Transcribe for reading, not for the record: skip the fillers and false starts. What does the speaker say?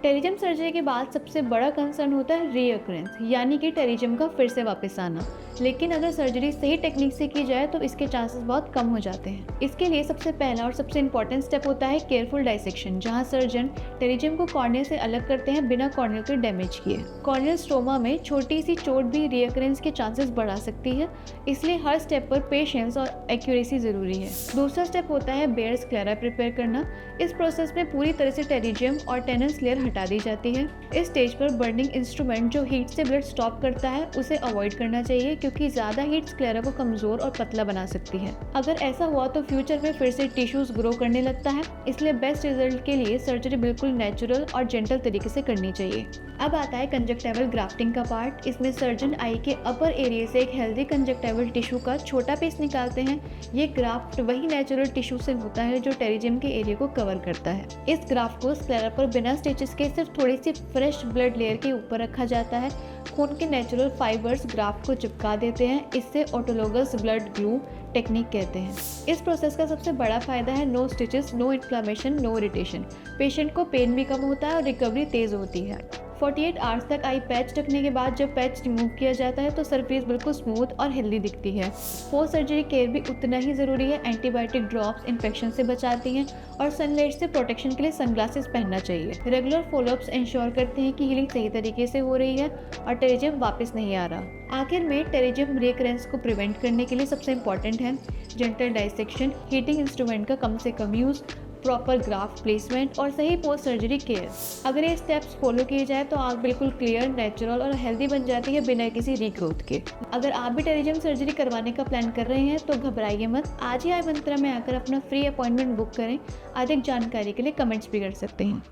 Pterygium surgery के बाद सबसे बड़ा कंसर्न होता है रीअकरेंस, यानी कि टेरिजियम का फिर से वापस आना। लेकिन अगर सर्जरी सही टेक्निक से की जाए तो इसके चांसेस बहुत कम हो जाते हैं। इसके लिए सबसे पहला और सबसे इंपॉर्टेंट स्टेप होता है केयरफुल डाइसेक्शन, जहां सर्जन टेरिजियम को कॉर्निया से अलग करते हैं बिना कॉर्नियल को डैमेज किए। कॉर्नियल स्ट्रोमा में छोटी सी चोट भी रीअकरेंस के चांसेस बढ़ा सकती है, इसलिए हर स्टेप पर पेशेंस और एक्यूरेसी जरूरी है। दूसरा स्टेप होता है बेयर स्क्लेरा प्रिपेयर करना। इस प्रोसेस में पूरी तरह से टेरिजियम और टेनस लेयर हटा दी जाती है। इस स्टेज पर बर्निंग इंस्ट्रूमेंट जो हीट से ब्लड स्टॉप करता है उसे अवॉइड करना चाहिए, क्योंकि ज्यादा हीट स्क्लेरा को कमजोर और पतला बना सकती है। अगर ऐसा हुआ तो फ्यूचर में फिर से टिश्यूज ग्रो करने लगता है, इसलिए बेस्ट रिजल्ट के लिए सर्जरी बिल्कुल नेचुरल और जेंटल तरीके से करनी चाहिए। अब आता है कंजक्टिवल ग्राफ्टिंग का पार्ट। इसमें सर्जन आई के अपर एरिया से एक हेल्दी कंजक्टिवल टिश्यू का छोटा पीस निकालते हैं। ये ग्राफ्ट वही नेचुरल टिश्यू से होता है जो टेरिजियम के एरिया को कवर करता है। इस ग्राफ्ट को स्क्लेरा पर बिना स्टिचेस के सिर्फ थोड़ी सी फ्रेश ब्लड लेयर के ऊपर रखा जाता है। खून के नेचुरल फाइबर्स ग्राफ्ट को चिपका देते हैं। इससे ऑटोलोगस ब्लड ग्लू टेक्निक कहते हैं। इस प्रोसेस का सबसे बड़ा फायदा है no stitches, no inflammation, no irritation. Patient को पेन भी कम होता है और रिकवरी तेज होती है। 48 आवर्स तक आई पैच रखने के बाद जब पैच रिमूव किया जाता है तो सरफेस बिल्कुल स्मूथ और हेल्दी दिखती है। पोस्ट सर्जरी केयर भी उतना ही ज़रूरी है। एंटीबायोटिक ड्रॉप्स इन्फेक्शन से बचाती हैं और सनलाइट से प्रोटेक्शन के लिए सनग्लासेस पहनना चाहिए। रेगुलर फॉलोअप्स इंश्योर करते हैं कि हीलिंग सही तरीके से हो रही है और टेरिजियम वापस नहीं आ रहा। आखिर में टेरिजियम रिकरेंस को प्रिवेंट करने के लिए सबसे इंपॉर्टेंट है जेंटल डाइसेक्शन, हीटिंग इंस्ट्रूमेंट का कम से कम यूज़, प्रॉपर ग्राफ्ट प्लेसमेंट और सही पोस्ट सर्जरी केयर। अगर ये स्टेप्स फॉलो किए जाए तो आंख बिल्कुल क्लियर, नेचुरल और हेल्दी बन जाती है बिना किसी रीग्रोथ के। अगर आप भी टेरिजियम सर्जरी करवाने का प्लान कर रहे हैं तो घबराइए मत। आज ही आई मंत्रा में आकर अपना फ्री अपॉइंटमेंट बुक करें। अधिक जानकारी के लिए कमेंट्स भी कर सकते हैं।